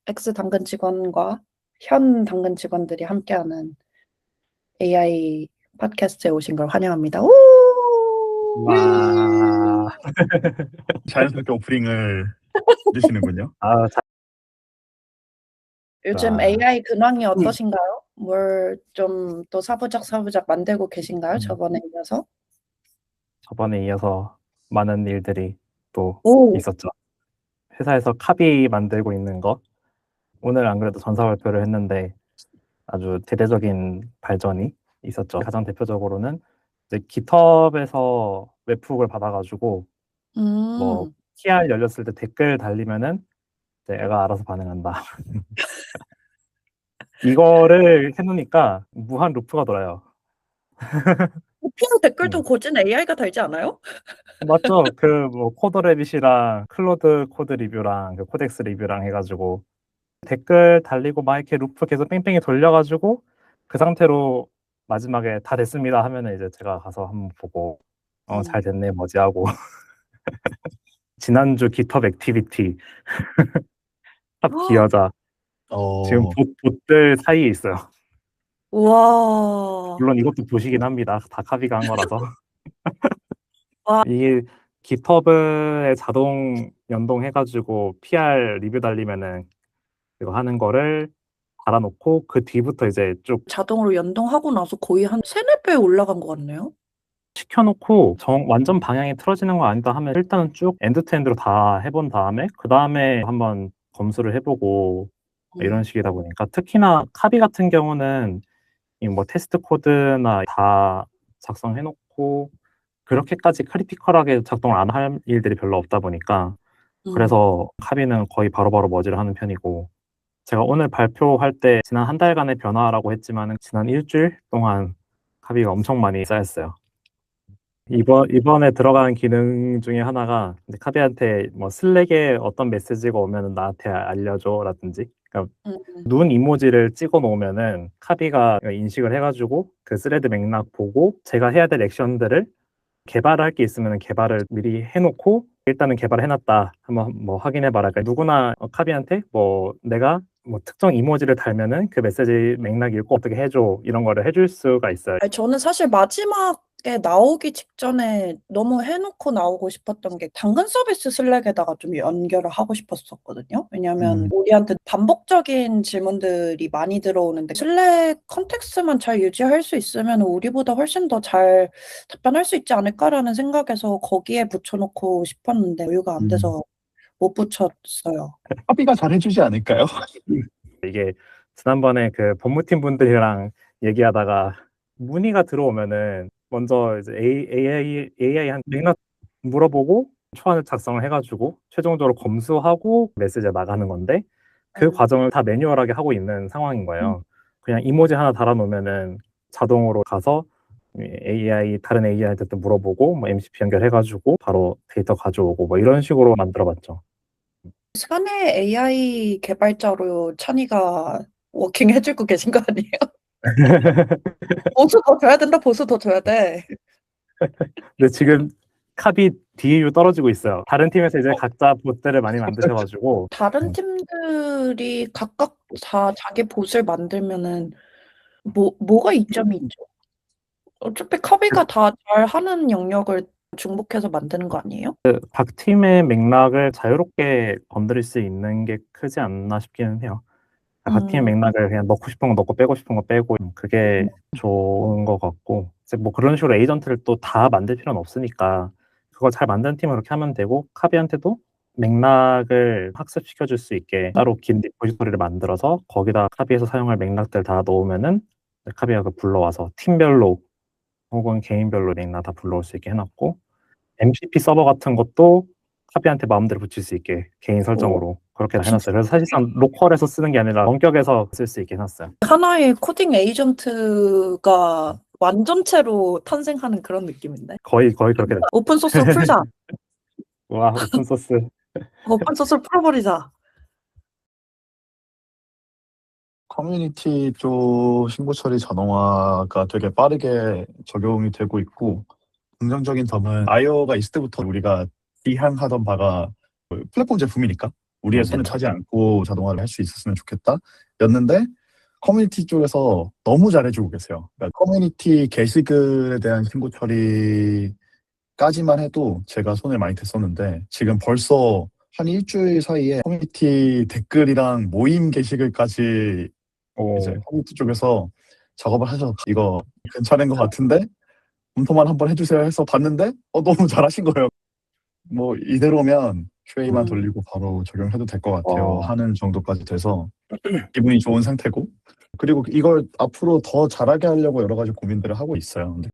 X 당근 직원과 현 당근 직원들이 함께하는 AI 팟캐스트에 오신 걸 환영합니다. 우! 와. 자연스럽게 오프닝을 해주시는군요. 요즘 AI 근황이 어떠신가요? 뭘 좀 또 사부작 만들고 계신가요? 저번에 이어서 많은 일들이 또 오, 있었죠. 회사에서 카비 만들고 있는 거, 오늘 안 그래도 전사 발표를 했는데 아주 대대적인 발전이 있었죠. 가장 대표적으로는 이제 GitHub에서 웹훅을 받아가지고 뭐 PR 열렸을 때 댓글 달리면은 이제 애가 알아서 반응한다. 이거를 해놓으니까 무한 루프가 돌아요. PR 댓글도 고진 AI가 달지 않아요? 맞죠? 그 뭐 코더래빗이랑 클로드 코드 리뷰랑 그 코덱스 리뷰랑 해가지고 댓글 달리고 막 이렇게 루프 계속 뺑뺑이 돌려가지고 그 상태로 마지막에 다 됐습니다 하면은 이제 제가 가서 한번 보고 잘 됐네 뭐지 하고 지난주 GitHub 액티비티 탑 기여자 지금 봇들 사이에 있어요. 우와. 물론 이것도 보시긴 합니다. 다 카비가 한 거라서. 와. 이게 GitHub에 자동 연동해가지고 PR 리뷰 달리면은 이거 하는 거를 달아놓고 그 뒤부터 이제 쭉 자동으로 연동하고 나서 거의 한 3-4배 올라간 것 같네요. 시켜놓고 완전 방향이 틀어지는 거 아니다 하면 일단은 쭉 엔드투엔드로 다 해본 다음에 그 다음에 한번 검수를 해보고 이런 식이다 보니까 특히나 카비 같은 경우는 이 뭐 테스트 코드나 다 작성해놓고 그렇게까지 크리티컬하게 작동을 안 할 일들이 별로 없다 보니까 그래서 카비는 거의 바로바로 머지를 하는 편이고 제가 오늘 발표할 때 지난 한 달간의 변화라고 했지만 지난 일주일 동안 카비가 엄청 많이 쌓였어요. 이번에 들어가는 기능 중에 하나가 카비한테 뭐 슬랙에 어떤 메시지가 오면 나한테 알려줘 라든지 그러니까 눈 이모지를 찍어 놓으면은 카비가 인식을 해가지고 그 스레드 맥락 보고 제가 해야 될 액션들을 개발할 게 있으면 개발을 미리 해놓고 일단은 개발해놨다 한번 뭐 확인해봐라. 그러니까 누구나 카비한테 뭐 내가 뭐 특정 이모지를 달면은 그 메시지 맥락 읽고 어떻게 해줘 이런 거를 해줄 수가 있어요. 아니, 저는 사실 마지막에 나오기 직전에 너무 해놓고 나오고 싶었던 게 당근 서비스 슬랙에다가 좀 연결을 하고 싶었었거든요. 왜냐하면 우리한테 반복적인 질문들이 많이 들어오는데 슬랙 컨텍스트만 잘 유지할 수 있으면 우리보다 훨씬 더 잘 답변할 수 있지 않을까라는 생각에서 거기에 붙여놓고 싶었는데 여유가 안 돼서 못 붙였어요. 카비가 잘해주지 않을까요? 이게 지난번에 그 법무팀 분들이랑 얘기하다가 문의가 들어오면은 먼저 이제 AI한테 맥락 물어보고 초안을 작성을 해가지고 최종적으로 검수하고 메시지가 나가는 건데 그 과정을 다 매뉴얼하게 하고 있는 상황인 거예요. 그냥 이모지 하나 달아놓으면은 자동으로 가서 다른 AI한테 또 물어보고 뭐 MCP 연결해가지고 바로 데이터 가져오고 뭐 이런 식으로 만들어봤죠. 사내 AI 개발자로 찬이가 워킹 해주고 계신 거 아니에요? 보수 더 줘야 된다, 보수 더 줘야 돼. 근데 지금 카비 DAU 떨어지고 있어요. 다른 팀에서 이제 각자 봇들을 많이 만드셔가지고 다른 팀들이 각각 다 자기 봇을 만들면은 뭐가 이점이 있죠? 어차피 카비가 다 잘하는 영역을 중복해서 만드는 거 아니에요? 각 팀의 맥락을 자유롭게 건드릴 수 있는 게 크지 않나 싶기는 해요. 각 팀의 맥락을 그냥 넣고 싶은 거 넣고 빼고 싶은 거 빼고 그게 좋은 것 같고 이제 뭐 그런 식으로 에이전트를 또 다 만들 필요는 없으니까 그거 잘 만드는 팀은 그렇게 하면 되고 카비한테도 맥락을 학습시켜 줄 수 있게 따로 긴 리포지토리를 만들어서 거기다 카비에서 사용할 맥락들 다 넣으면은 카비가 그 불러와서 팀별로 혹은 개인별로 맥락 다 불러올 수 있게 해놨고 MCP 서버 같은 것도 카비한테 마음대로 붙일 수 있게 개인 설정으로 그렇게 해놨어요. 그래서 사실상 로컬에서 쓰는 게 아니라 원격에서 쓸 수 있게 해놨어요. 하나의 코딩 에이전트가 완전체로 탄생하는 그런 느낌인데. 거의 그렇게 됐죠. 오픈소스 풀자. 와, 오픈소스. 오픈소스를 풀어버리자. 커뮤니티 쪽 신고 처리 자동화가 되게 빠르게 적용이 되고 있고 긍정적인 점은 아이오가 있을 때부터 우리가 비향하던 바가 플랫폼 제품이니까 우리의 손을 그쵸. 타지 않고 자동화를 할 수 있었으면 좋겠다 였는데 커뮤니티 쪽에서 너무 잘해주고 계세요. 그러니까 커뮤니티 게시글에 대한 신고 처리까지만 해도 제가 손을 많이 댔었는데 지금 벌써 한 일주일 사이에 커뮤니티 댓글이랑 모임 게시글까지 이제 커뮤니티 쪽에서 작업을 하셔서 이거 괜찮은 것 같은데 검토만 한번 해주세요 해서 봤는데 너무 잘하신 거예요. 뭐 이대로면 QA만 돌리고 바로 적용해도 될 것 같아요 하는 정도까지 돼서 기분이 좋은 상태고 그리고 이걸 앞으로 더 잘하게 하려고 여러 가지 고민들을 하고 있어요. 근데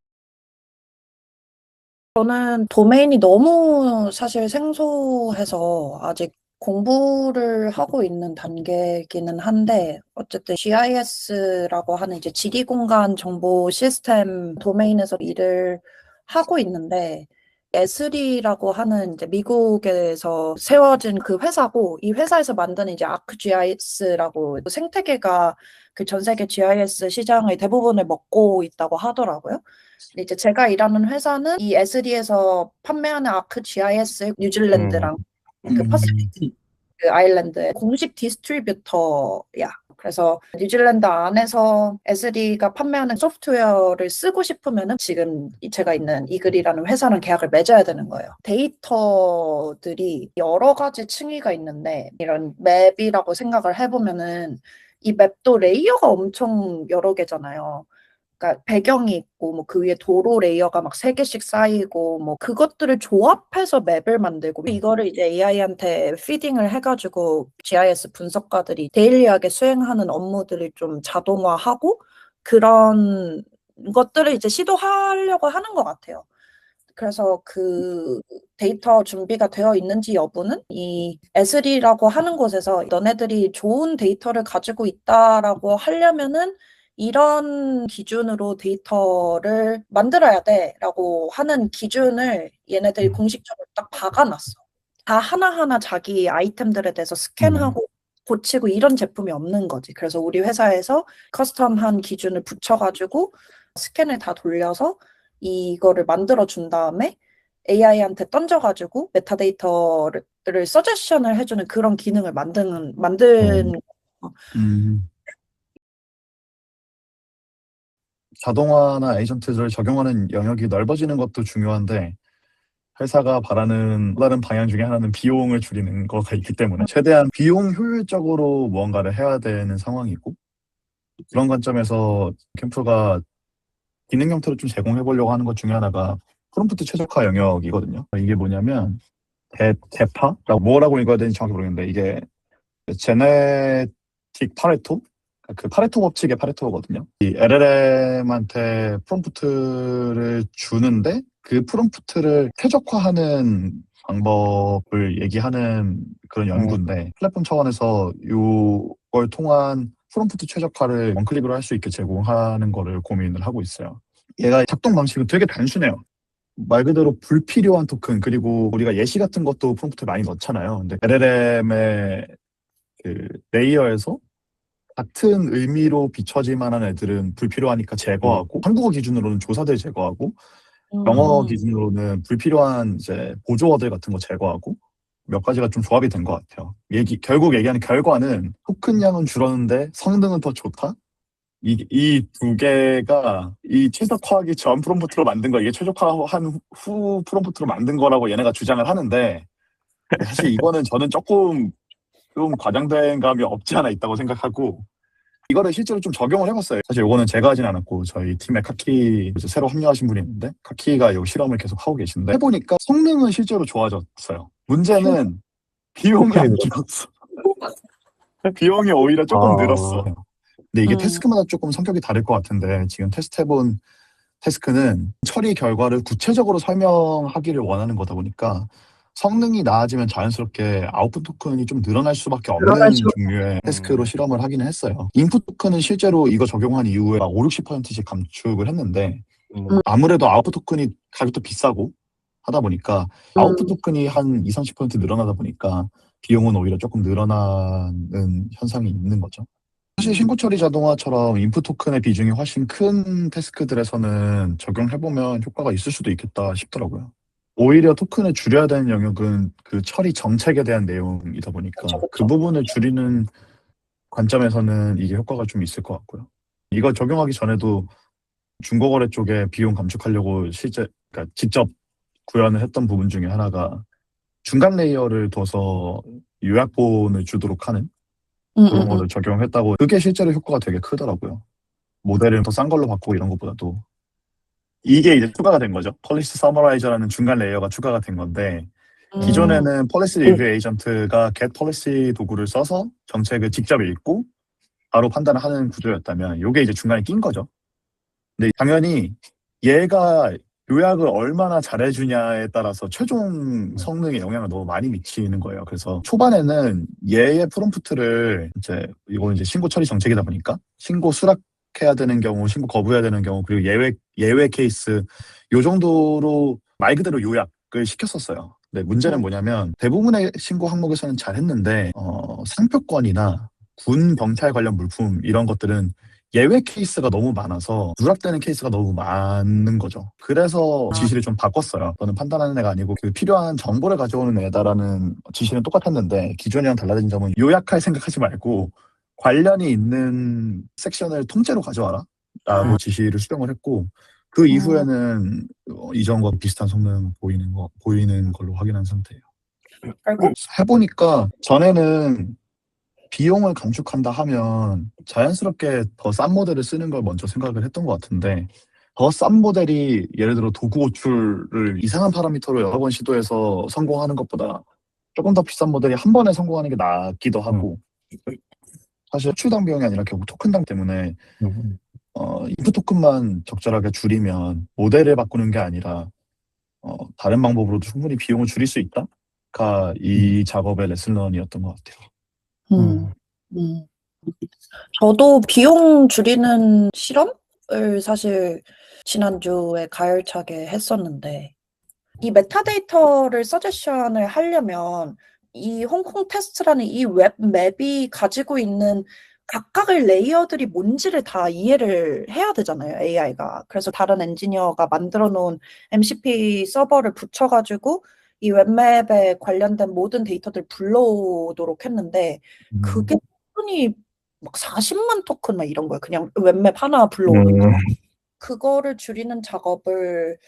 저는 도메인이 너무 사실 생소해서 아직 공부를 하고 있는 단계이기는 한데 어쨌든 GIS라고 하는 이제 지리공간 정보 시스템 도메인에서 일을 하고 있는데 에스리라고 하는 이제 미국에서 세워진 그 회사고 이 회사에서 만든 이제 ArcGIS라고 생태계가 그 전 세계 GIS 시장의 대부분을 먹고 있다고 하더라고요. 근데 이제 제가 일하는 회사는 이 에스리에서 판매하는 ArcGIS 뉴질랜드랑 그 퍼시피ಕ್ 아일랜드의 공식 디스트리뷰터야. 그래서 뉴질랜드 안에서 에스리가 판매하는 소프트웨어를 쓰고 싶으면은 지금 제가 있는 이글이라는 회사랑 계약을 맺어야 되는 거예요. 데이터들이 여러 가지 층위가 있는데 이런 맵이라고 생각을 해보면은 이 맵도 레이어가 엄청 여러 개잖아요. 그러니까 배경이 있고 뭐 그 위에 도로 레이어가 막 3개씩 쌓이고 뭐 그것들을 조합해서 맵을 만들고 이거를 이제 AI한테 피딩을 해가지고 GIS 분석가들이 데일리하게 수행하는 업무들을 좀 자동화하고 그런 것들을 이제 시도하려고 하는 것 같아요. 그래서 그 데이터 준비가 되어 있는지 여부는 이 에스리라고 하는 곳에서 너네들이 좋은 데이터를 가지고 있다라고 하려면은 이런 기준으로 데이터를 만들어야 돼라고 하는 기준을 얘네들이 공식적으로 딱 박아놨어. 다 하나하나 자기 아이템들에 대해서 스캔하고 고치고 이런 제품이 없는 거지. 그래서 우리 회사에서 커스텀한 기준을 붙여가지고 스캔을 다 돌려서 이거를 만들어 준 다음에 AI한테 던져가지고 메타데이터를 서제션을 해주는 그런 기능을 만든 자동화나 에이전트를 적용하는 영역이 넓어지는 것도 중요한데 회사가 바라는 다른 방향 중에 하나는 비용을 줄이는 거가 있기 때문에 최대한 비용 효율적으로 무언가를 해야 되는 상황이고 그런 관점에서 캠프가 기능 형태로 좀 제공해 보려고 하는 것 중에 하나가 프롬프트 최적화 영역이거든요. 이게 뭐냐면 대파라고 뭐라고 읽어야 되는지 정확히 모르겠는데 이게 제네틱 파레토? 그 파레토 법칙의 파레토거든요. 이 LLM한테 프롬프트를 주는데 그 프롬프트를 최적화하는 방법을 얘기하는 그런 연구인데 플랫폼 차원에서 이걸 통한 프롬프트 최적화를 원클릭으로 할 수 있게 제공하는 거를 고민을 하고 있어요. 얘가 작동 방식은 되게 단순해요. 말 그대로 불필요한 토큰 그리고 우리가 예시 같은 것도 프롬프트에 많이 넣잖아요. 근데 LLM의 그 레이어에서 같은 의미로 비춰질 만한 애들은 불필요하니까 제거하고 한국어 기준으로는 조사들 제거하고 영어 기준으로는 불필요한 이제 보조어들 같은 거 제거하고 몇 가지가 좀 조합이 된 것 같아요. 결국 얘기하는 결과는 토큰 양은 줄었는데 성능은 더 좋다? 이 두 개가 이 최적화하기 전 프롬프트로 만든 거 이게 최적화한 후 프롬프트로 만든 거라고 얘네가 주장을 하는데 사실 이거는 저는 조금 좀 과장된 감이 없지 않아 있다고 생각하고 이거를 실제로 좀 적용을 해봤어요. 사실 이거는 제가 하진 않았고 저희 팀에 카키 이제 새로 합류하신 분이 있는데 카키가 이 실험을 계속 하고 계신데 해보니까 성능은 실제로 좋아졌어요. 문제는 비용이 안 줄었어. 비용이 오히려 조금 늘었어. 근데 이게 태스크마다 조금 성격이 다를 것 같은데 지금 테스트해본 태스크는 처리 결과를 구체적으로 설명하기를 원하는 거다 보니까 성능이 나아지면 자연스럽게 아웃풋 토큰이 좀 늘어날 수밖에 없는 종류의 태스크로 실험을 하기는 했어요. 인풋 토큰은 실제로 이거 적용한 이후에 막 5, 60%씩 감축을 했는데 아무래도 아웃풋 토큰이 가격도 비싸고 하다 보니까 아웃풋 토큰이 한 20, 30% 늘어나다 보니까 비용은 오히려 조금 늘어나는 현상이 있는 거죠. 사실 신고 처리 자동화처럼 인풋 토큰의 비중이 훨씬 큰 태스크들에서는 적용해보면 효과가 있을 수도 있겠다 싶더라고요. 오히려 토큰을 줄여야 되는 영역은 그 처리 정책에 대한 내용이다 보니까 그쵸, 그 그쵸. 부분을 줄이는 관점에서는 이게 효과가 좀 있을 것 같고요. 이거 적용하기 전에도 중고거래 쪽에 비용 감축하려고 그러니까 직접 구현을 했던 부분 중에 하나가 중간 레이어를 둬서 요약본을 주도록 하는 그런 거를 적용했다고. 그게 실제로 효과가 되게 크더라고요. 모델을 더 싼 걸로 바꾸고 이런 것보다도. 이게 이제 추가가 된 거죠. 폴리시 서머라이저라는 중간 레이어가 추가가 된 건데, 기존에는 폴리시 리뷰 에이전트가 get policy 도구를 써서 정책을 직접 읽고 바로 판단을 하는 구조였다면 이게 이제 중간에 낀 거죠. 근데 당연히 얘가 요약을 얼마나 잘해주냐에 따라서 최종 성능에 영향을 너무 많이 미치는 거예요. 그래서 초반에는 얘의 프롬프트를 이거는 이제 신고 처리 정책이다 보니까 신고 수락해야 되는 경우, 신고 거부해야 되는 경우, 그리고 예외 케이스 요 정도로 말 그대로 요약을 시켰었어요. 근데 문제는 뭐냐면 대부분의 신고 항목에서는 잘했는데 상표권이나 군 경찰 관련 물품 이런 것들은 예외 케이스가 너무 많아서 누락되는 케이스가 너무 많은 거죠. 그래서 지시를 좀 바꿨어요. 너는 판단하는 애가 아니고 그 필요한 정보를 가져오는 애다라는 지시는 똑같았는데 기존이랑 달라진 점은 요약할 생각하지 말고 관련이 있는 섹션을 통째로 가져와라 라고 지시를 수정을 했고 그 이후에는 이전과 비슷한 성능 보이는 걸로 확인한 상태예요. 해보니까 전에는 비용을 감축한다 하면 자연스럽게 더 싼 모델을 쓰는 걸 먼저 생각을 했던 것 같은데 더 싼 모델이 예를 들어 도구 호출을 이상한 파라미터로 여러 번 시도해서 성공하는 것보다 조금 더 비싼 모델이 한 번에 성공하는 게 낫기도 하고 사실 호출당 비용이 아니라 결국 토큰당 때문에 인풋 토큰만 적절하게 줄이면 모델을 바꾸는 게 아니라 다른 방법으로도 충분히 비용을 줄일 수 있다가 이 작업의 레슨런이었던 것 같아요. 저도 비용 줄이는 실험을 사실 지난주에 가열차게 했었는데 이 메타데이터를 서제션을 하려면 이 홍콩 테스트라는 이 웹 맵이 가지고 있는 각각의 레이어들이 뭔지를 다 이해를 해야 되잖아요, AI가. 그래서 다른 엔지니어가 만들어 놓은 MCP 서버를 붙여가지고 이 웹맵에 관련된 모든 데이터들 불러오도록 했는데 그게 토큰이 막 40만 토큰 막 이런 거예요. 그냥 웹맵 하나 불러오는 거. 그거를 줄이는 작업을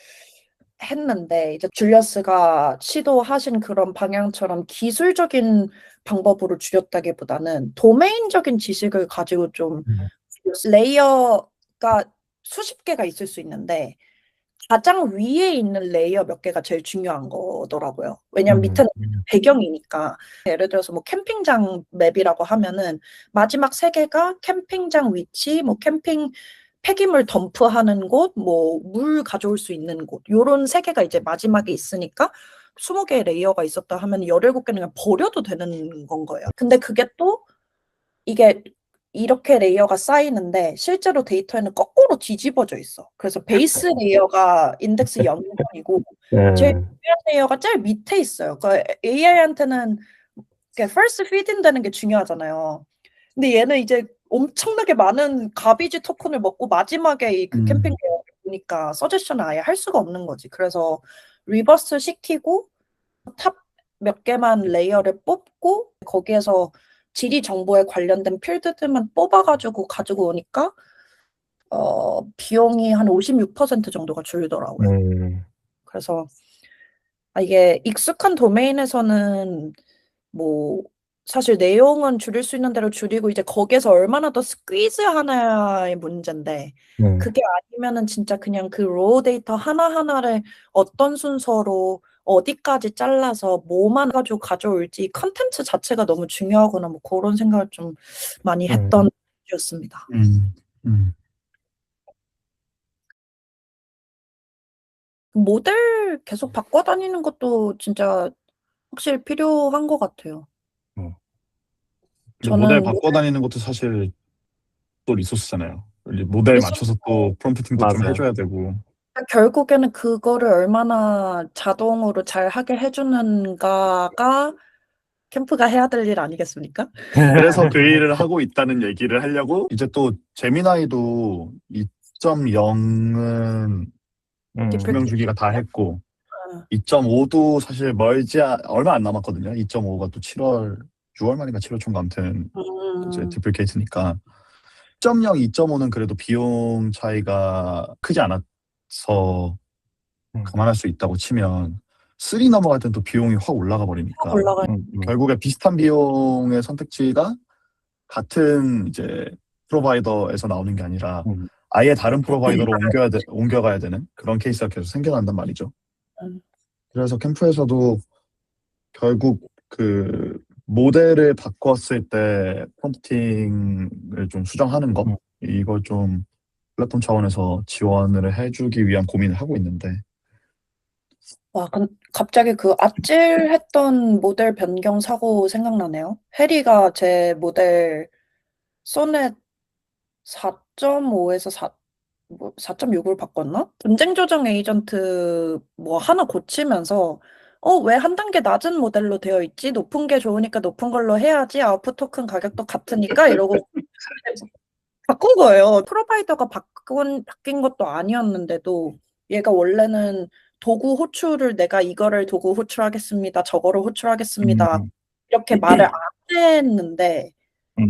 했는데 이제 줄리어스가 시도하신 그런 방향처럼 기술적인 방법으로 줄였다기보다는 도메인적인 지식을 가지고 좀 레이어가 수십 개가 있을 수 있는데 가장 위에 있는 레이어 몇 개가 제일 중요한 거더라고요. 왜냐면 밑에는 배경이니까. 예를 들어서 뭐 캠핑장 맵이라고 하면은 마지막 세 개가 캠핑장 위치, 뭐 캠핑 폐기물 덤프하는 곳, 뭐 물 가져올 수 있는 곳, 요런 세 개가 이제 마지막에 있으니까 20개의 레이어가 있었다 하면 17개는 그냥 버려도 되는 건 거예요. 근데 그게 또 이게 이렇게 레이어가 쌓이는데 실제로 데이터에는 거꾸로 뒤집어져 있어. 그래서 베이스 레이어가 인덱스 0번이고 제일 중요한 레이어가 제일 밑에 있어요. 그러니까 AI한테는 first feed 되는 게 중요하잖아요. 근데 얘는 이제 엄청나게 많은 가비지 토큰을 먹고 마지막에 그 캠핑 레이어를 보니까 서제션을 아예 할 수가 없는 거지. 그래서 리버스 시키고 탑 몇 개만 레이어를 뽑고 거기에서 지리 정보에 관련된 필드들만 뽑아가지고 가지고 오니까 비용이 한 56% 정도가 줄더라고요. 그래서 이게 익숙한 도메인에서는 뭐 사실 내용은 줄일 수 있는 대로 줄이고 이제 거기에서 얼마나 더 스퀴즈 하나의 문제인데 그게 아니면은 진짜 그냥 그 로우 데이터 하나하나를 어떤 순서로 어디까지 잘라서 뭐만 가지고 가져올지 컨텐츠 자체가 너무 중요하구나 뭐 그런 생각을 좀 많이 했던 주였습니다. 모델 계속 바꿔 다니는 것도 진짜 확실히 필요한 것 같아요. 모델 바꿔 다니는 것도 사실 또 리소스잖아요. 모델 맞춰서 또 프롬프팅도 좀 해줘야 되고. 결국에는 그거를 얼마나 자동으로 잘 하게 해주는가가 캠프가 해야 될 일 아니겠습니까? 그래서 그 일을 하고 있다는 얘기를 하려고 이제 또 제미나이도 2.0은 수명 주기가 다 했고 2.5도 사실 얼마 안 남았거든요. 2.5가 또 6월 말인가 7월 초인가 아무튼 이제 디플케이트니까 1.0, 2.5는 그래도 비용 차이가 크지 않아서 감안할 수 있다고 치면 3 넘어갈 땐 또 비용이 확 올라가 버리니까 올라가. 결국에 비슷한 비용의 선택지가 같은 이제 프로바이더에서 나오는 게 아니라 아예 다른 프로바이더로 옮겨가야 되는 그런 케이스가 계속 생겨난단 말이죠. 그래서 캠프에서도 결국 그 모델을 바꿨을 때 프롬프팅을 좀 수정하는 거 이걸 좀 플랫폼 차원에서 지원을 해주기 위한 고민을 하고 있는데 와, 갑자기 그 아찔했던 모델 변경 사고 생각나네요. 해리가 제 모델 소넷 4.5에서 4.6을 바꿨나? 분쟁 조정 에이전트 뭐 하나 고치면서 왜 한 단계 낮은 모델로 되어 있지? 높은 게 좋으니까 높은 걸로 해야지. 아웃풋 토큰 가격도 같으니까 이러고 바꾼 거예요. 프로바이더가 바뀐 것도 아니었는데도 얘가 원래는 도구 호출을 내가 이거를 도구 호출하겠습니다. 저거를 호출하겠습니다. 이렇게 말을 안 했는데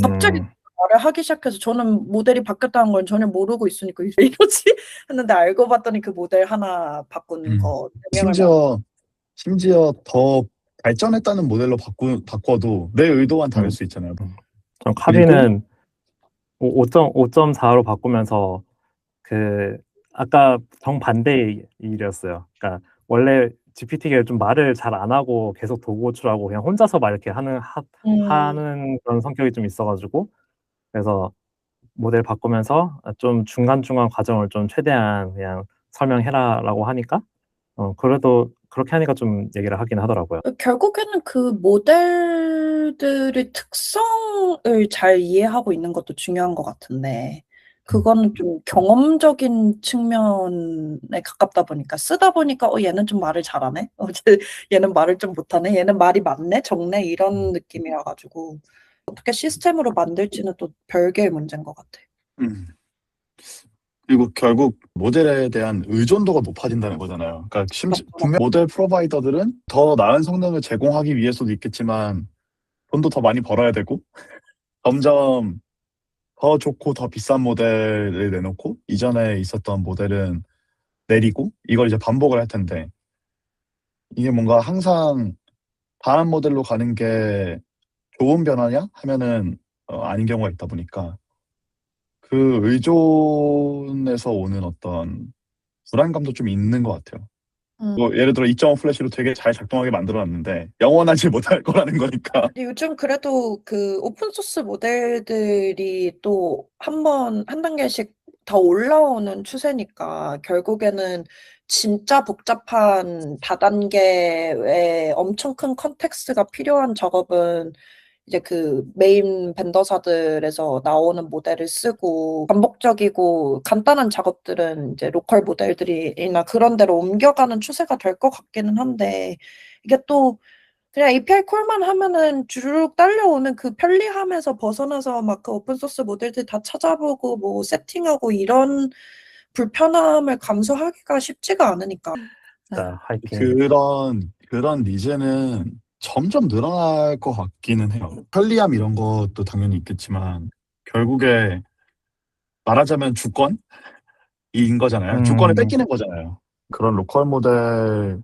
갑자기 말을 하기 시작해서 저는 모델이 바뀌었다는 걸 전혀 모르고 있으니까 왜 이러지? 했는데 알고 봤더니 그 모델 하나 바꾼 거. 심지어 더 발전했다는 모델로 바꿔도 내 의도와는 다를 수 있잖아요. 전 카비는 5.4로 바꾸면서 그 아까 정반대의 일이었어요. 그러니까 원래 GPT가 좀 말을 잘 안 하고 계속 도구 호출하고 그냥 혼자서 막 이렇게 하는 그런 성격이 좀 있어가지고 그래서 모델 바꾸면서 좀 중간중간 과정을 좀 최대한 그냥 설명해라라고 하니까 그래도 그렇게 하니까 좀 얘기를 하긴 하더라고요. 결국에는 그 모델들의 특성을 잘 이해하고 있는 것도 중요한 것 같은데 그거는 좀 경험적인 측면에 가깝다 보니까 쓰다 보니까 얘는 좀 말을 잘하네. 얘는 말을 좀 못하네. 얘는 말이 많네, 적네 이런 느낌이라 가지고 어떻게 시스템으로 만들지는 또 별개의 문제인 것 같아. 그리고 결국 모델에 대한 의존도가 높아진다는 거잖아요. 그러니까 분명 모델 프로바이더들은 더 나은 성능을 제공하기 위해서도 있겠지만 돈도 더 많이 벌어야 되고 점점 더 좋고 더 비싼 모델을 내놓고 이전에 있었던 모델은 내리고 이걸 이제 반복을 할 텐데 이게 뭔가 항상 다음 모델로 가는 게 좋은 변화냐 하면은 아닌 경우가 있다 보니까 그 의존에서 오는 어떤 불안감도 좀 있는 것 같아요. 뭐 예를 들어 2.5 플래시로 되게 잘 작동하게 만들어놨는데 영원하지 못할 거라는 거니까. 요즘 그래도 그 오픈소스 모델들이 또 한 단계씩 더 올라오는 추세니까 결국에는 진짜 복잡한 다단계의 엄청 큰 컨텍스트가 필요한 작업은 이제 그 메인 벤더사들에서 나오는 모델을 쓰고 반복적이고 간단한 작업들은 이제 로컬 모델들이나 그런 데로 옮겨가는 추세가 될 것 같기는 한데 이게 또 그냥 API 콜만 하면은 주르륵 딸려오는 그 편리함에서 벗어나서 막 그 오픈소스 모델들 다 찾아보고 뭐 세팅하고 이런 불편함을 감수하기가 쉽지가 않으니까. 화이팅. 그런 니즈는 점점 늘어날 것 같기는 해요. 편리함 이런 것도 당연히 있겠지만 결국에 말하자면 주권인 거잖아요. 주권을 뺏기는 거잖아요. 그런 로컬 모델을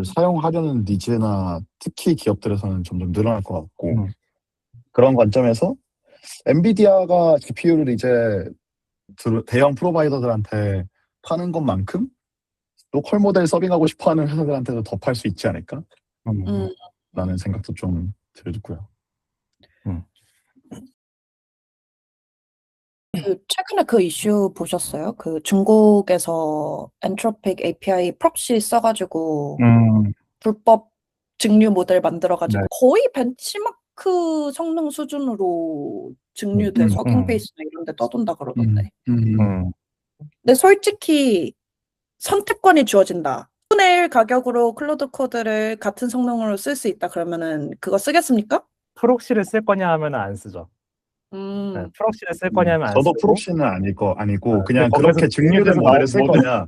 사용하려는 니즈나 특히 기업들에서는 점점 늘어날 것 같고 그런 관점에서 엔비디아가 GPU를 이제 대형 프로바이더들한테 파는 것만큼 로컬 모델 서빙하고 싶어하는 회사들한테도 더 팔 수 있지 않을까? 라는 생각도 좀 들고요. 최근에 그 이슈 보셨어요? 그 중국에서 엔트로픽 API 프록시 써가지고 불법 증류 모델 만들어가지고 거의 벤치마크 성능 수준으로 증류돼 워킹페이스나 이런 데 떠돈다 그러던데. 근데 솔직히 선택권이 주어진다. 1분의 1 가격으로 클로드 코드를 같은 성능으로 쓸 수 있다 그러면은 그거 쓰겠습니까? 프록시를 쓸 거냐 하면 안 쓰죠. 프록시를 쓸 거냐 하면 안 쓰고 저도 프록시는 아니고 그냥 거기서 그렇게 증류된 모델을 쓸 거냐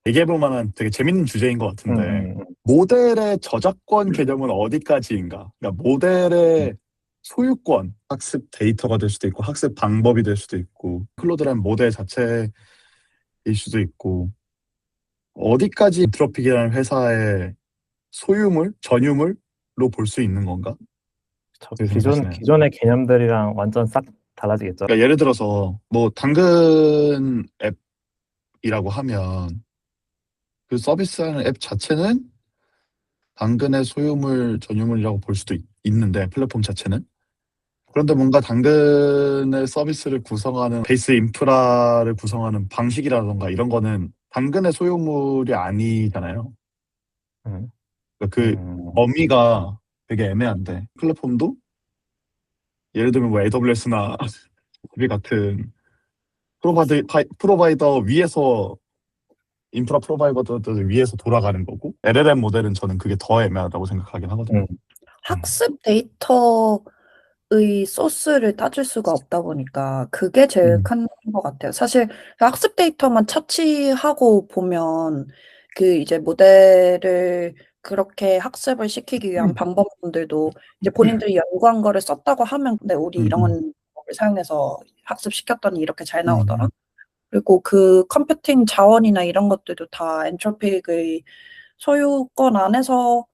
얘기해볼 만한 되게 재밌는 주제인 것 같은데 음. 모델의 저작권 개념은 어디까지인가? 그러니까 모델의 소유권, 학습 데이터가 될 수도 있고 학습 방법이 될 수도 있고 클로드란 모델 자체일 수도 있고 어디까지 엔트로픽이라는 회사의 소유물, 전유물로 볼 수 있는 건가? 어떻게 생각하시나요? 기존의 개념들이랑 완전 싹 달라지겠죠. 그러니까 예를 들어서 뭐 당근 앱이라고 하면 그 서비스하는 앱 자체는 당근의 소유물, 전유물이라고 볼 수도 있는데 플랫폼 자체는 그런데 뭔가 당근의 서비스를 구성하는 베이스 인프라를 구성하는 방식이라던가 이런 거는 당근의 소유물이 아니잖아요. 음. 그러니까 그 범위가 되게 애매한데 플랫폼도 예를 들면 뭐 AWS나 구비 같은 프로바이더 위에서 인프라 프로바이더들 위에서 돌아가는 거고 LLM 모델은 저는 그게 더 애매하다고 생각하긴 하거든요. 학습 데이터의 소스를 따질 수가 없다 보니까 그게 제일 큰 것 같아요. 사실 학습 데이터만 차치하고 보면 그 이제 모델을 그렇게 학습을 시키기 위한 방법론들도 이제 본인들이 연구한 거를 썼다고 하면 근데 우리 이런 걸 사용해서 학습시켰더니 이렇게 잘 나오더라. 그리고 그 컴퓨팅 자원이나 이런 것들도 다 엔트로픽의 소유권 안에서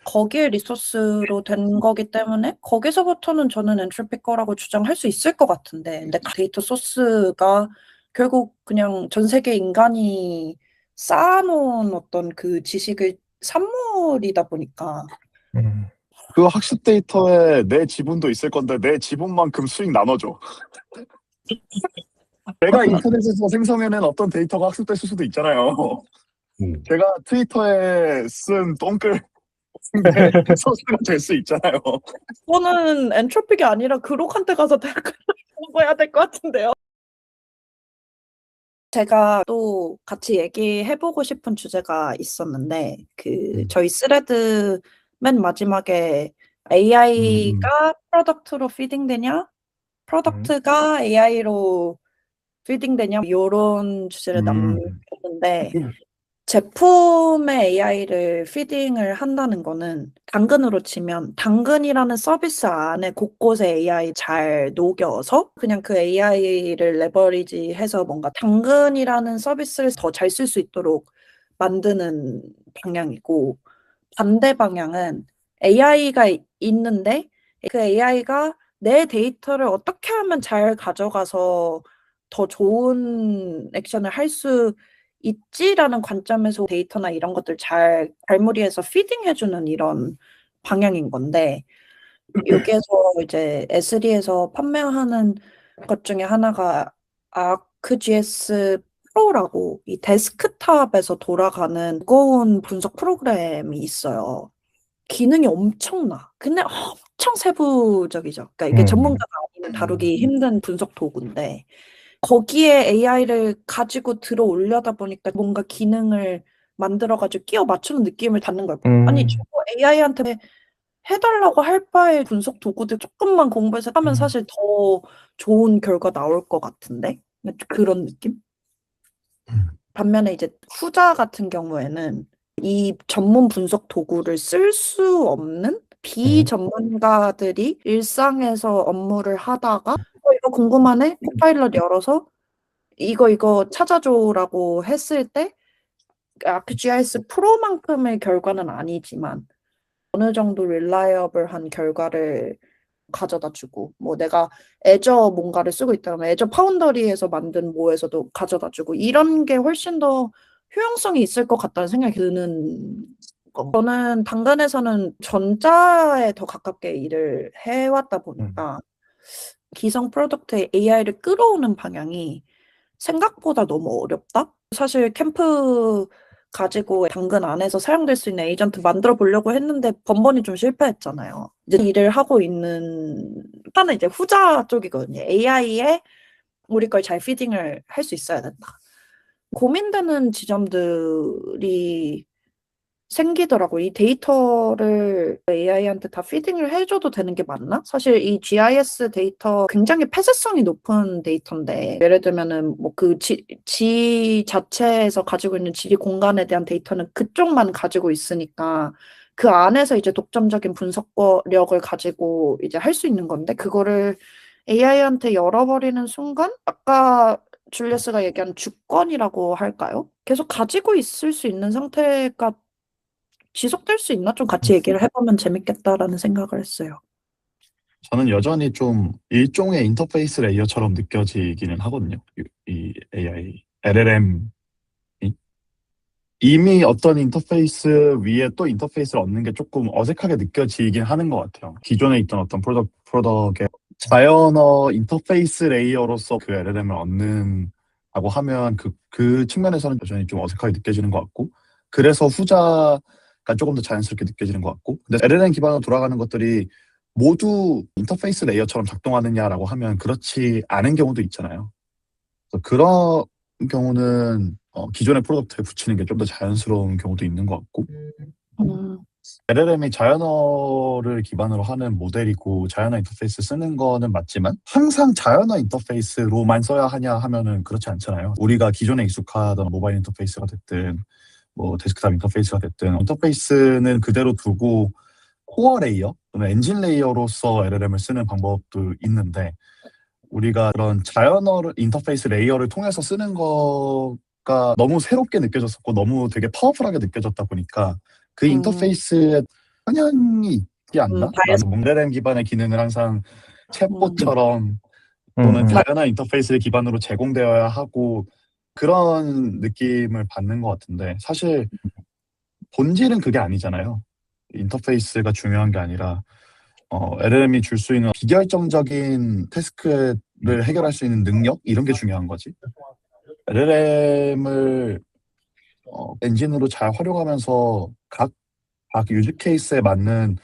거기에 리소스로 된 거기 때문에 거기서부터는 저는 엔트로피 거라고 주장할 수 있을 것 같은데 근데 그 데이터 소스가 결국 그냥 전 세계 인간이 쌓아놓은 어떤 그 지식의 산물이다 보니까 그 학습 데이터에 내 지분도 있을 건데 내 지분만큼 수익 나눠줘. 내가 인터넷에서 생성해낸 어떤 데이터가 학습됐을 수도 있잖아요. 제가 트위터에 쓴 똥글 소스가 될 수 있잖아요. 저는 엔트로픽이 아니라 그록한테 가서 대학을 공부해야 될 것 같은데요. 제가 또 같이 얘기해보고 싶은 주제가 있었는데 그 저희 스레드 맨 마지막에 AI가 프로덕트로 피딩되냐? 프로덕트가 AI로 피딩되냐? 요런 주제를 남겼는데 제품에 AI를 피딩을 한다는 거는 당근으로 치면 당근이라는 서비스 안에 곳곳에 AI 잘 녹여서 그냥 그 AI를 레버리지해서 뭔가 당근이라는 서비스를 더 잘 쓸 수 있도록 만드는 방향이고 반대 방향은 AI가 있는데 그 AI가 내 데이터를 어떻게 하면 잘 가져가서 더 좋은 액션을 할 수 있지라는 관점에서 데이터나 이런 것들 잘 발무리해서 피딩해주는 이런 방향인 건데 여기에서 이제 S3에서 판매하는 것 중에 하나가 ArcGIS 프로라고 이 데스크탑에서 돌아가는 무거운 분석 프로그램이 있어요. 기능이 엄청나. 근데 엄청 세부적이죠. 그러니까 이게 전문가가 아니면 다루기 힘든 분석 도구인데 거기에 AI를 가지고 들어 올려다 보니까 뭔가 기능을 만들어가지고 끼워 맞추는 느낌을 받는 걸 봐요. 아니 저거 AI한테 해달라고 할 바에 분석 도구들 조금만 공부해서 하면 사실 더 좋은 결과 나올 것 같은데 그런 느낌? 반면에 이제 후자 같은 경우에는 이 전문 분석 도구를 쓸 수 없는 비전문가들이 일상에서 업무를 하다가 이거 궁금하네? 코파일럿 열어서 이거 찾아줘라고 했을 때 ArcGIS 프로만큼의 결과는 아니지만 어느 정도 릴라이어블한 결과를 가져다 주고 뭐 내가 애저 뭔가를 쓰고 있다면 애저 파운더리에서 만든 뭐에서도 가져다 주고 이런 게 훨씬 더 효용성이 있을 것 같다는 생각이 드는 거. 저는 당근에서는 전자에 더 가깝게 일을 해왔다 보니까 기성 프로덕트에 AI를 끌어오는 방향이 생각보다 너무 어렵다? 사실 캠프 가지고 당근 안에서 사용될 수 있는 에이전트 만들어 보려고 했는데 번번이 좀 실패했잖아요. 이제 일을 하고 있는 하는 이제 후자 쪽이거든요. AI에 우리 걸 잘 피딩을 할 수 있어야 된다. 고민되는 지점들이 생기더라고요. 이 데이터를 AI한테 다 피딩을 해줘도 되는 게 맞나? 사실 이 GIS 데이터 굉장히 폐쇄성이 높은 데이터인데, 예를 들면은 뭐 그 지 자체에서 가지고 있는 지리 공간에 대한 데이터는 그쪽만 가지고 있으니까 그 안에서 이제 독점적인 분석력을 가지고 이제 할 수 있는 건데, 그거를 AI한테 열어버리는 순간, 아까 줄리어스가 얘기한 주권이라고 할까요? 계속 가지고 있을 수 있는 상태가 지속될 수 있나? 좀 같이 얘기를 해보면 재밌겠다라는 생각을 했어요. 저는 여전히 좀 일종의 인터페이스 레이어처럼 느껴지기는 하거든요. 이 AI, LLM이 이미 어떤 인터페이스 위에 또 인터페이스를 얻는 게 조금 어색하게 느껴지긴 하는 것 같아요. 기존에 있던 어떤 프로덕트의 자연어 인터페이스 레이어로서 그 LLM을 얻는다고 하면 그 측면에서는 여전히 좀 어색하게 느껴지는 것 같고, 그래서 후자가 조금 더 자연스럽게 느껴지는 것 같고, 근데 LLM 기반으로 돌아가는 것들이 모두 인터페이스 레이어처럼 작동하느냐라고 하면 그렇지 않은 경우도 있잖아요. 그래서 그런 경우는 기존의 프로덕트에 붙이는 게 좀 더 자연스러운 경우도 있는 것 같고, 음, LLM이 자연어를 기반으로 하는 모델이고 자연어 인터페이스 쓰는 거는 맞지만 항상 자연어 인터페이스로만 써야 하냐 하면은 그렇지 않잖아요. 우리가 기존에 익숙하던 모바일 인터페이스가 됐든 뭐 데스크탑 인터페이스가 됐든 인터페이스는 그대로 두고 코어 레이어 또는 엔진 레이어로서 LLM을 쓰는 방법도 있는데, 우리가 그런 자연어 인터페이스 레이어를 통해서 쓰는 거가 너무 새롭게 느껴졌었고 너무 되게 파워풀하게 느껴졌다 보니까 그 인터페이스에 편향이 있지 않나? 바이어스. 라는 LLM 기반의 기능을 항상 챗봇처럼 또는 음. 자연어 인터페이스를 기반으로 제공되어야 하고 그런 느낌을 받는 것 같은데, 사실 본질은 그게 아니잖아요. 인터페이스가 중요한 게 아니라 LLM이 줄 수 있는 비결정적인 태스크를 해결할 수 있는 능력? 이런 게 중요한 거지. LLM을 엔진으로 잘 활용하면서 각 유즈 케이스에 맞는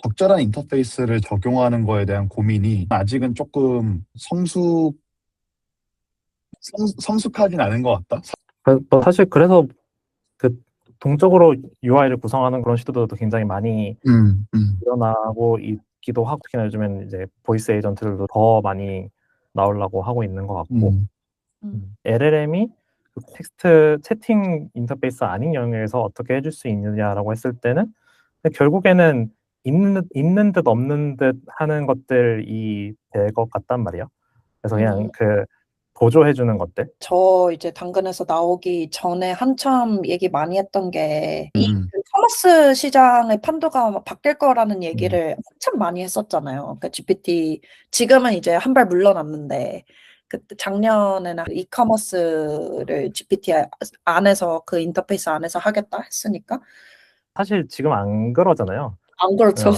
적절한 인터페이스를 적용하는 거에 대한 고민이 아직은 조금 성숙하진 않은 것 같다. 뭐 사실 그래서 그 동적으로 UI를 구성하는 그런 시도도 굉장히 많이 일어나고 있기도 하고, 특히나 요즘엔 이제 보이스 에이전트들도 더 많이 나오려고 하고 있는 것 같고, LLM이 그 텍스트 채팅 인터페이스 아닌 영역에서 어떻게 해줄 수 있느냐라고 했을 때는 결국에는 있는 듯 없는 듯 하는 것들이 될 것 같단 말이에요. 그래서 그냥 그 보조해주는 것들. 저 이제 당근에서 나오기 전에 한참 얘기 많이 했던 게, 이 커머스 시장의 판도가 막 바뀔 거라는 얘기를 한참 많이 했었잖아요. 그러니까 GPT, 지금은 이제 한 발 물러났는데, 그때 작년에는 이커머스를 GPT 안에서 그 인터페이스 안에서 하겠다 했으니까. 사실 지금 안 그러잖아요. 안 그렇죠.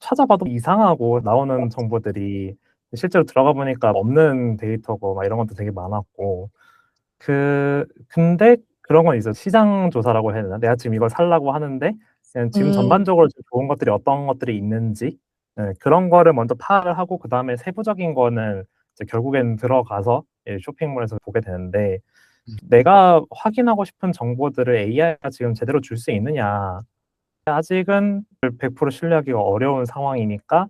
찾아봐도 이상하고 나오는 정보들이 실제로 들어가 보니까 없는 데이터고 막 이런 것도 되게 많았고, 근데 그런 건 있어요. 시장 조사라고 해야 되나? 내가 지금 이걸 살라고 하는데 그냥 지금 전반적으로 좀 좋은 것들이 어떤 것들이 있는지, 그런 거를 먼저 파악을 하고 그 다음에 세부적인 거는 이제 결국엔 들어가서 쇼핑몰에서 보게 되는데, 내가 확인하고 싶은 정보들을 AI가 지금 제대로 줄 수 있느냐, 아직은 100% 신뢰하기가 어려운 상황이니까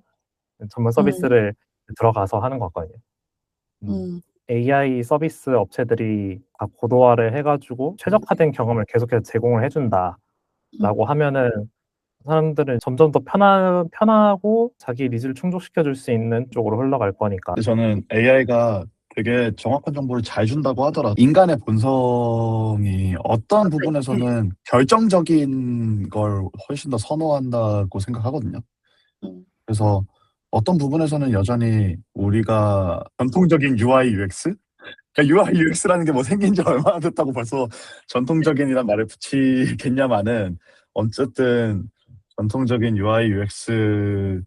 전문 서비스를 들어가서 하는 것 같거든요. AI 서비스 업체들이 다 고도화를 해가지고 최적화된 경험을 계속해서 제공을 해준다라고 하면은 사람들은 점점 더 편하고 자기 니즈를 충족시켜 줄 수 있는 쪽으로 흘러갈 거니까. 근데 저는 AI가 되게 정확한 정보를 잘 준다고 하더라도 인간의 본성이 어떤 부분에서는 결정적인 걸 훨씬 더 선호한다고 생각하거든요. 그래서 어떤 부분에서는 여전히 우리가 전통적인 UI, UX? 그러니까 UI, UX라는 게 뭐 생긴 지 얼마나 됐다고 벌써 전통적인이란 말을 붙이겠냐마는, 어쨌든 전통적인 UI, UX에서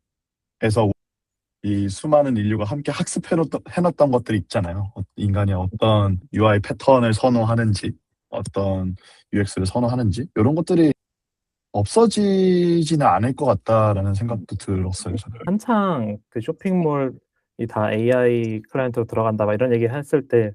이 수많은 인류가 함께 학습해놨던 것들이 있잖아요. 인간이 어떤 UI 패턴을 선호하는지, 어떤 UX를 선호하는지, 이런 것들이 없어지지는 않을 것 같다라는 생각도 들었어요, 저는. 한창 그 쇼핑몰이 다 AI 클라이언트로 들어간다 막 이런 얘기 했을 때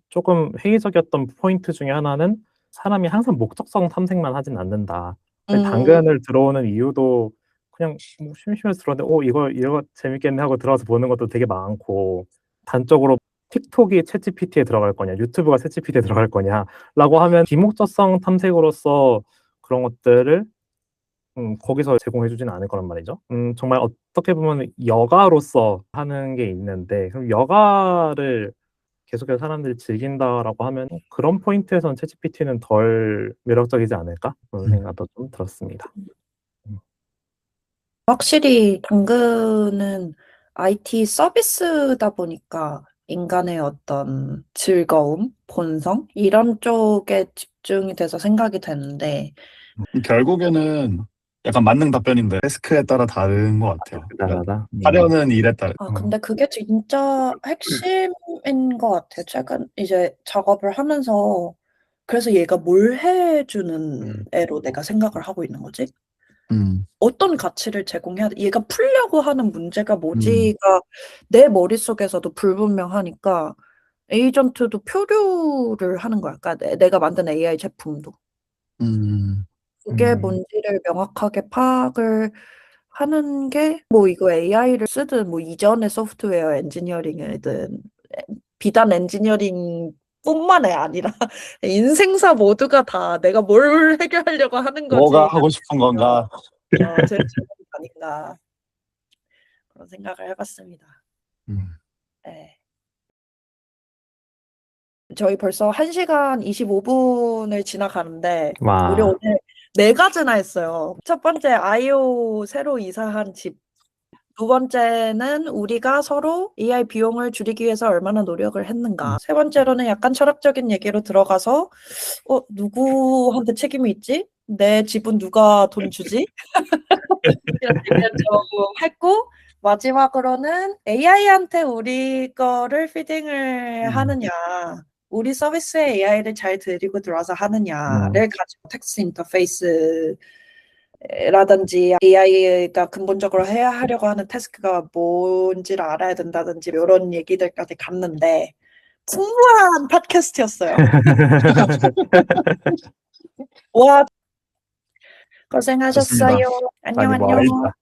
조금 회의적이었던 포인트 중에 하나는 사람이 항상 목적성 탐색만 하진 않는다. 음. 당근을 들어오는 이유도 그냥 뭐 심심해서 들어왔는데 이거 재밌겠네 하고 들어와서 보는 것도 되게 많고, 단적으로 틱톡이 챗GPT에 들어갈 거냐, 유튜브가 챗GPT에 들어갈 거냐라고 하면 비목적성 탐색으로서 그런 것들을 거기서 제공해 주지는 않을 거란 말이죠. 정말 어떻게 보면 여가로서 하는 게 있는데, 그럼 여가를 계속해서 사람들이 즐긴다라고 하면 그런 포인트에선 챗GPT는 덜 매력적이지 않을까? 그런 생각도 좀 들었습니다. 확실히 당근은 IT 서비스다 보니까 인간의 어떤 즐거움, 본성 이런 쪽에 집중이 돼서 생각이 되는데 결국에는 약간 만능 답변인데 태스크에 따라 다른 것 같아요. 그러니까 나가다. 하려는 일에 따라. 근데 그게 진짜 핵심인 것 같아요. 최근 이제 작업을 하면서 그래서 얘가 뭘 해주는 애로 내가 생각을 하고 있는 거지? 어떤 가치를 제공해야 돼? 얘가 풀려고 하는 문제가 뭐지가 내 머릿속에서도 불분명하니까 에이전트도 표류를 하는 거야. 그러니까 내가 만든 AI 제품도. 그게 뭔지를 명확하게 파악을 하는 게 뭐 이거 AI를 쓰든 뭐 이전의 소프트웨어 엔지니어링이든 비단 엔지니어링뿐만이 아니라 인생사 모두가 다 내가 뭘 해결하려고 하는 거지. 뭐가 하고 싶은 건가? 제 질문이 아닌가 그런 생각을 해봤습니다. 네. 저희 벌써 1시간 25분을 지나가는데 와. 우리 오늘 4가지나 했어요. 첫 번째 아이오 새로 이사한 집. 두 번째는 우리가 서로 AI 비용을 줄이기 위해서 얼마나 노력을 했는가. 세 번째로는 약간 철학적인 얘기로 들어가서 누구한테 책임이 있지? 내 집은 누가 돈 주지? 이런 얘기를 좀 했고 마지막으로는 AI한테 우리 거를 피딩을 하느냐 우리 서비스에 AI를 잘 데리고 들어와서 하느냐를 가지고 텍스트 인터페이스 라든지 AI가 근본적으로 해야 하려고 하는 태스크가 뭔지를 알아야 된다든지 이런 얘기들까지 갔는데 풍부한 팟캐스트였어요. 와, 고생하셨어요. 좋습니다. 안녕 많이 안녕. 모아있다.